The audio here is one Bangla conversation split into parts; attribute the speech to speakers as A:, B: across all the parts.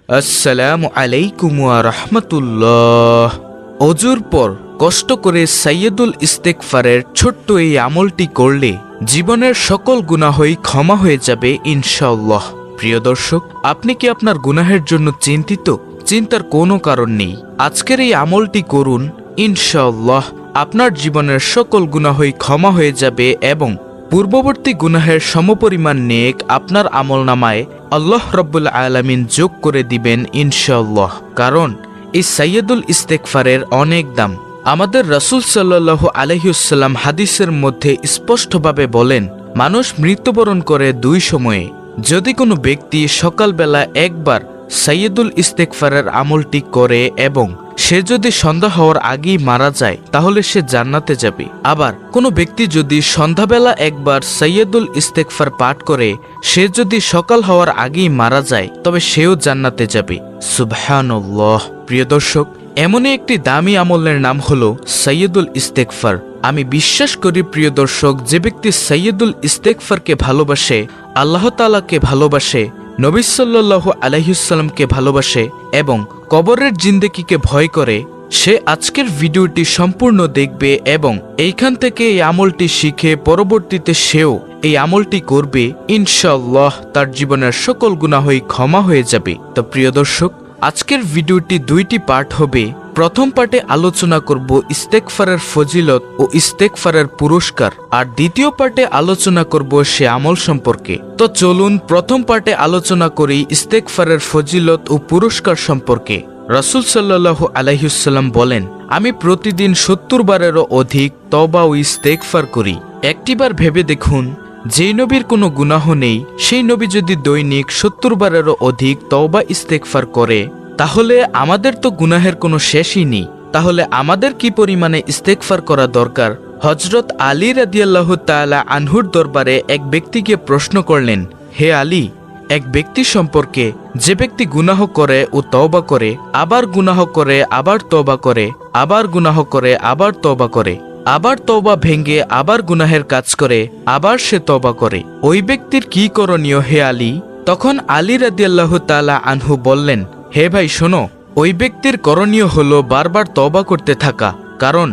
A: আসসালামু আলাইকুম ওয়া রাহমাতুল্লাহ। অজুর পর কষ্ট করে সাইয়্যিদুল ইস্তেগফারের ছোট্ট এই আমলটি করলে জীবনের সকল গুনাহই ক্ষমা হয়ে যাবে ইনশাআল্লাহ। প্রিয় দর্শক, আপনি কি আপনার গুনাহের জন্য চিন্তিত? চিন্তার কোনো কারণ নেই। আজকের এই আমলটি করুন, ইনশাআল্লাহ আপনার জীবনের সকল গুনাহই ক্ষমা হয়ে যাবে এবং পূর্ববর্তী গুনাহের সমপরিমাণ নেক আপনার আমলনামায় আল্লাহ রাব্বুল আলামিন যোগ করে দিবেন ইনশাআল্লাহ। কারণ এই সাইয়্যিদুল ইস্তেগফারের অনেক দাম। আমাদের রাসূল সাল্লাল্লাহু আলাইহি ওয়াসাল্লাম হাদিসের মধ্যে স্পষ্টভাবে বলেন, মানুষ মৃত্যুবরণ করে দুই সময়ে। যদি কোনো ব্যক্তি সকালবেলা একবার সাইয়্যিদুল ইস্তেগফারের আমলটি করে এবং সে যদি সন্ধ্যা হওয়ার আগেই মারা যায় তাহলে সে জান্নাতে যাবে। আবার কোনো ব্যক্তি যদি সন্ধ্যাবেলা একবার সাইয়্যিদুল ইস্তেগফার পাঠ করে সে যদি সকাল হওয়ার আগেই মারা যায় তবে সেও জান্নাতে যাবে। সুবহানাল্লাহ। প্রিয় দর্শক, এমনই একটি দামি আমলের নাম হলো সাইয়্যিদুল ইস্তেগফার। আমি বিশ্বাস করি প্রিয় দর্শক, যে ব্যক্তি সাইয়্যিদুল ইস্তেগফারকে ভালোবাসে, আল্লাহ তাআলাকে ভালোবাসে, নবী সাল্লাল্লাহু আলাইহি ওয়াসাল্লামকে ভালোবাসে এবং কবরের জিন্দেগিকে ভয় করে, সে আজকের ভিডিওটি সম্পূর্ণ দেখবে এবং এইখান থেকে এই আমলটি শিখে পরবর্তীতে সেও এই আমলটি করবে। ইনশাআল্লাহ তার জীবনের সকল গুনাহই ক্ষমা হয়ে যাবে। তো প্রিয় দর্শক, আজকের ভিডিওটি দুইটি পার্ট হবে। প্রথম পার্টে আলোচনা করব ইস্তেগফারের ফজিলত ও ইস্তেগফারের পুরস্কার, আর দ্বিতীয় পার্টে আলোচনা করব সে আমল সম্পর্কে। তো চলুন প্রথম পার্টে আলোচনা করি ইস্তেগফারের ফজিলত ও পুরস্কার সম্পর্কে। রাসূল সাল্লাল্লাহু আলাইহি ওয়াসাল্লাম বলেন, আমি প্রতিদিন ৭০ বারেরও অধিক তওবা ও ইস্তেগফার করি। একটিবার ভেবে দেখুন, যেই নবীর কোনো গুনাহ নেই সেই নবী যদি দৈনিক ৭০ বারেরও অধিক তওবা ইস্তেগফার করে, তাহলে আমাদের তো গুনাহের কোনো শেষই নেই। তাহলে আমাদের কি পরিমাণে ইস্তেগফার করা দরকার। হযরত আলী রাদিয়াল্লাহু তাআলা আনহুর দরবারে এক ব্যক্তিকে প্রশ্ন করলেন, হে আলী, এক ব্যক্তি সম্পর্কে যে ব্যক্তি গুনাহ করে ও তওবা করে, আবার গুনাহ করে, আবার তওবা করে, আবার গুনাহ করে, আবার তওবা করে, আবার তওবা ভেঙে আবার গুনাহের কাজ করে, আবার সে তওবা করে, ওই ব্যক্তির কি করণীয় হে আলী? তখন আলী রাদিয়াল্লাহু তাআলা আনহু বললেন, হে ভাই শোনো, ওই ব্যক্তির করণীয় হলো বারবার তওবা করতে থাকা। কারণ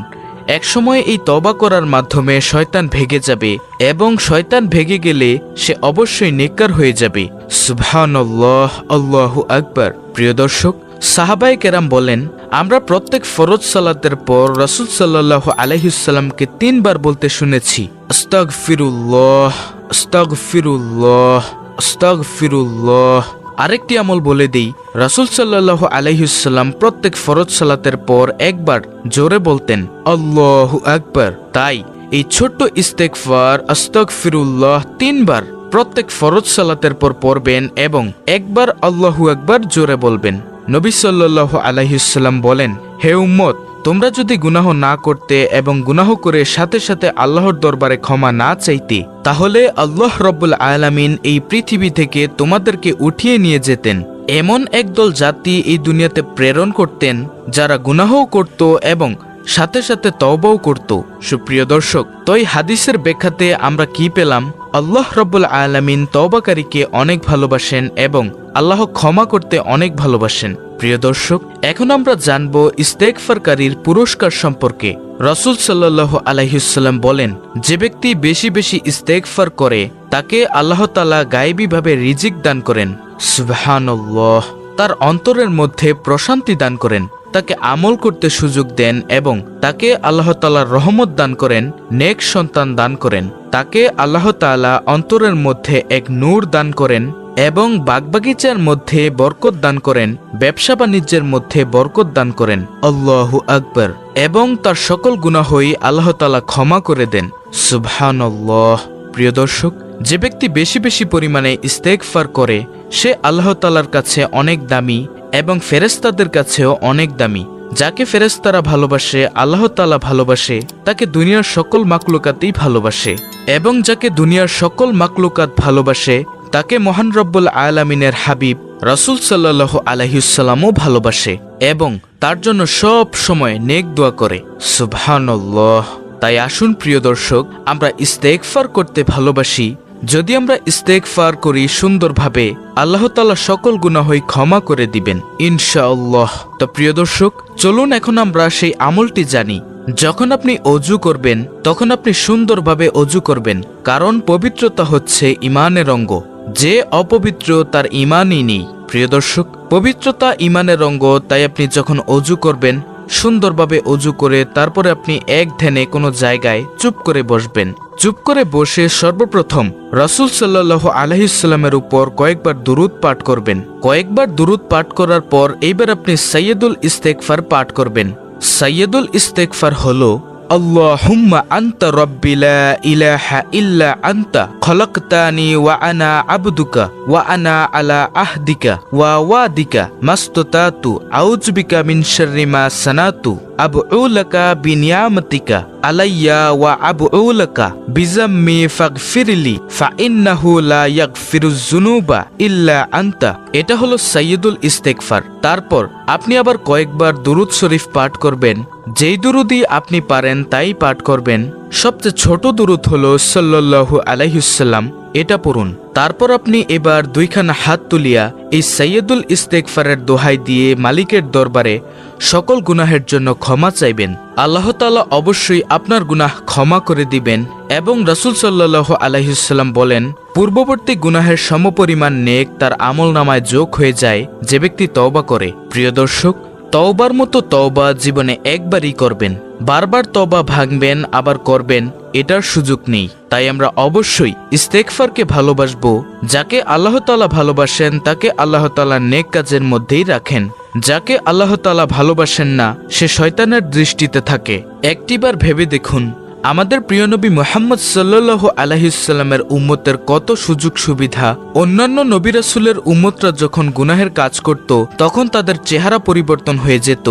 A: একসময় এই তওবা করার মাধ্যমে শয়তান ভেগে যাবে এবং শয়তান ভেগে গেলে সে অবশ্যই নেককার হয়ে যাবে। সুবহানাল্লাহ, আল্লাহু আকবার। প্রিয় দর্শক, সাহাবায়ে কেরাম বলেন, আমরা প্রত্যেক ফরজ সালাতের পর রাসূল সাল্লাল্লাহু আলাইহি ওয়াসাল্লামকে ৩ বার বলতে শুনেছি, আস্তাগফিরুল্লাহ, আস্তাগফিরুল্লাহ, আস্তাগফিরুল্লাহ। আরেকটি আমল বলে দেই, রাসূল সাল্লাল্লাহু আলাইহি ওয়াসাল্লাম প্রত্যেক ফরজ সালাতের পর একবার জোরে বলতেন, আল্লাহু আকবার। তাই এই ছোট্ট ইস্তেগফার আস্তাগফিরুল্লাহ ৩ বার প্রত্যেক ফরজ সালাতের পর পড়বেন এবং একবার আল্লাহু আকবার জোরে বলবেন। নবী সাল্লাল্লাহু আলাইহি ওয়াসাল্লাম বলেন, হে উম্মত, তোমরা যদি গুনাহ না করতে এবং গুনাহ করে সাথে সাথে আল্লাহর দরবারে ক্ষমা না চাইতে, তাহলে আল্লাহ রাব্বুল আলামিন এই পৃথিবী থেকে তোমাদেরকে উঠিয়ে নিয়ে যেতেন। এমন একদল জাতি এই দুনিয়াতে প্রেরণ করতেন যারা গুনাহও করত এবং সাথে সাথে তওবাও করত। সুপ্রিয় দর্শক, তো এই হাদিসের ব্যাখ্যাতে আমরা কি পেলাম? আল্লাহ রাব্বুল আলামিন তওবাকারীকে অনেক ভালোবাসেন এবং আল্লাহ ক্ষমা করতে অনেক ভালোবাসেন। প্রিয় দর্শক, এখন আমরা জানব ইস্তেগফারকারীর পুরস্কার সম্পর্কে। রাসূল সাল্লাল্লাহু আলাইহি ওয়াসাল্লাম বলেন, যে ব্যক্তি বেশি বেশি ইস্তেগফার করে তাকে আল্লাহ তাআলা গায়েবীভাবে রিজিক দান করেন। সুবহানাল্লাহ। তার অন্তরের মধ্যে প্রশান্তি দান করেন, তাকে আমল করতে সুযোগ দেন এবং তাকে আল্লাহ তাআলা রহমত দান করেন, নেক সন্তান দান করেন। তাকে আল্লাহ তাআলা অন্তরের মধ্যে এক নূর দান করেন এবং বাগবাগিচার মধ্যে বরকত দান করেন, ব্যবসা বাণিজ্যের মধ্যে বরকত দান করেন। আল্লাহু আকবার। এবং তার সকল গুনাহই আল্লাহ তাআলা ক্ষমা করে দেন। সুবহানাল্লাহ। প্রিয় দর্শক, যে ব্যক্তি বেশি বেশি পরিমাণে ইস্তেগফার করে সে আল্লাহ তাআলার কাছে অনেক দামি এবং ফেরেশতাদের কাছেও অনেক দামি। যাকে ফেরেশতারা ভালোবাসে আল্লাহ তাআলা ভালোবাসে, তাকে দুনিয়ার সকল মাখলুকাতই ভালোবাসে, এবং যাকে দুনিয়ার সকল মাখলুকাত ভালোবাসে তাকে মহান রব্বুল আলামিনের হাবিব রাসূল সাল্লাল্লাহু আলাইহি ওয়াসাল্লামও ভালোবাসে এবং তার জন্য সব সময় নেক দোয়া করে। সুবহানাল্লাহ। তাই আসুন প্রিয় দর্শক, আমরা ইস্তেগফার করতে ভালোবাসি যদি আমরা ইস্তেগফার করি সুন্দরভাবে, আল্লাহ তাআলা সকল গুনাহই ক্ষমা করে দিবেন ইনশাআল্লাহ। তো প্রিয় দর্শক, চলুন এখন আমরা সেই আমলটি জানি। যখন আপনি অজু করবেন তখন আপনি সুন্দরভাবে অজু করবেন, কারণ পবিত্রতা হচ্ছে ঈমানের অঙ্গ। যে অপবিত্র তার ঈমানই নেই। প্রিয় দর্শক, পবিত্রতা ঈমানের অঙ্গ, তাই আপনি যখন অজু করবেন সুন্দরভাবে অজু করে তারপরে আপনি এক ধ্যানে কোনো জায়গায় চুপ করে বসবেন। চুপ করে বসে সর্বপ্রথম রাসূল সাল্লাল্লাহু আলাইহি সাল্লামের উপর কয়েকবার দুরূদ পাঠ করবেন। কয়েকবার দুরূদ পাঠ করার পর এইবার আপনি সাইয়্যিদুল ইস্তেগফার পাঠ করবেন। সাইয়্যিদুল ইস্তেগফার হলো আল্লাহুম্মা আনতা রাব্বি লা ইলাহা ইল্লা আনতা খলাকতানি ওয়া আনা আবদুকা ওয়া আনা আলা আহদিকা ওয়া ওয়াদিকা মাসতাতু আউযু বিকা মিন শাররি মা সানাতু আবউ লাকা বিনিয়ামাতিকা আলাইয়া ওয়া আবউ লাকা বিজাম্মি ফাগফিরলি ফাইন্নাহু লা ইয়াগফিরুয যুনুবা ইল্লা আনতা। এটা হলো সাইয়্যিদুল ইস্তেগফার। তারপর আপনি আবার কয়েকবার দুরূদ শরীফ পাঠ করবেন। যেই দুরূদই আপনি পারেন তাই পাঠ করবেন। সবচেয়ে ছোট দুরূদ হলো সাল্লাল্লাহু আলাইহি ওয়াসাল্লাম, এটা পড়ুন। তারপর আপনি এবার দুইখানা হাত তুলিয়া এই সাইয়্যিদুল ইস্তেগফারের দোহাই দিয়ে মালিকের দরবারে সকল গুনাহের জন্য ক্ষমা চাইবেন। আল্লাহ তাআলা অবশ্যই আপনার গুনাহ ক্ষমা করে দিবেন। এবং রাসূল সাল্লাল্লাহু আলাইহি ওয়াসাল্লাম বলেন, পূর্ববর্তী গুনাহের সমপরিমাণ নেক তার আমলনামায় যোগ হয়ে যায় যে ব্যক্তি তওবা করে। প্রিয় দর্শক, তওবার মতো তওবা জীবনে একবারই করবেন। বারবার তওবা ভাঙবেন আবার করবেন, এটার সুযোগ নেই। তাই আমরা অবশ্যই ইস্তেগফারকে ভালোবাসবো। যাকে আল্লাহ তাআলা ভালোবাসেন তাকে আল্লাহ তাআলা নেক কাজের মধ্যেই রাখেন। যাকে আল্লাহ তাআলা ভালোবাসেন না সে শয়তানের দৃষ্টিতে থাকে। একটিবার ভেবে দেখুন, আমাদের প্রিয় নবী মুহাম্মদ সাল্লাল্লাহু আলাইহি ওয়াসাল্লামের উম্মতের কত সুযোগ সুবিধা। অন্যান্য নবী রাসূলের উম্মতরা যখন গুনাহের কাজ করত তখন তাদের চেহারা পরিবর্তন হয়ে যেত,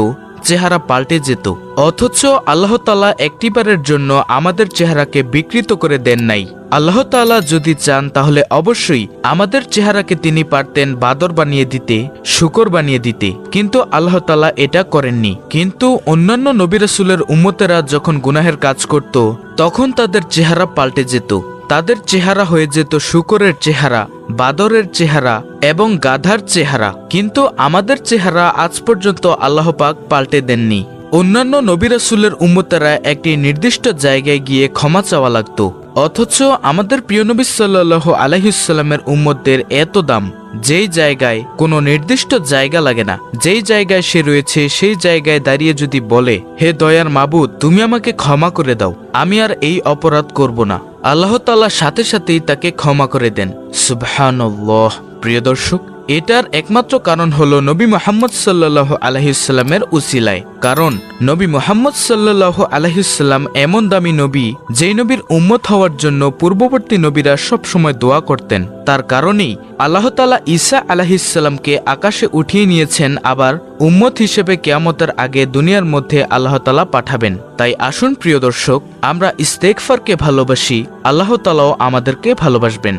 A: চেহারা পাল্টে যেত। অথচ আল্লাহ তাআলা একটিবারের জন্য আমাদের চেহারাকে বিকৃত করে দেন নাই। আল্লাহ তাআলা যদি চান তাহলে অবশ্যই আমাদের চেহারাকে তিনি পারতেন বাদর বানিয়ে দিতে, শূকর বানিয়ে দিতে, কিন্তু আল্লাহ তাআলা এটা করেননি। কিন্তু অন্যান্য নবী রাসূলের উম্মতেরা যখন গুনাহের কাজ করত তখন তাদের চেহারা পাল্টে যেত। তাদের চেহারা হয়ে যেত শূকরের চেহারা, বাদরের চেহারা এবং গাধার চেহারা। কিন্তু আমাদের চেহারা আজ পর্যন্ত আল্লাহ পাক পাল্টে দেননি। অন্যান্য নবী রাসূলের উম্মতেরা একটি নির্দিষ্ট জায়গায় গিয়ে ক্ষমা চাওয়া লাগত, অথচ আমাদের প্রিয় নবী সাল্লাল্লাহু আলাইহি ওয়াসাল্লামের উম্মতদের এত দাম, যেই জায়গায় কোনো নির্দিষ্ট জায়গা লাগে না। যেই জায়গায় সে রয়েছে সেই জায়গায় দাঁড়িয়ে যদি বলে, হে দয়ার মাবুদ, তুমি আমাকে ক্ষমা করে দাও, আমি আর এই অপরাধ করব না, আল্লাহ তাআলা সাথে সাথেই তাকে ক্ষমা করে দেন। সুবহানাল্লাহ। প্রিয় দর্শক, এটার একমাত্র কারণ হলো নবী মুহাম্মদ সাল্লাল্লাহু আলাইহি ওয়াসাল্লামের উসিলায়। কারণ নবী মুহাম্মদ সাল্লাল্লাহু আলাইহি ওয়াসাল্লাম এমন দামি নবী, যেই নবীর উম্মত হওয়ার জন্য পূর্ববর্তী নবীরা সবসময় দোয়া করতেন। তার কারণেই আল্লাহ তাআলা ঈসা আলাইহিস সালামকে আকাশে উঠিয়ে নিয়েছেন, আবার উম্মত হিসেবে কিয়ামতের আগে দুনিয়ার মধ্যে আল্লাহ তাআলা পাঠাবেন। তাই আসুন প্রিয় দর্শক, আমরা ইস্তেগফারকে ভালোবাসি, আল্লাহ তাআলাও আমাদেরকে ভালোবাসবেন।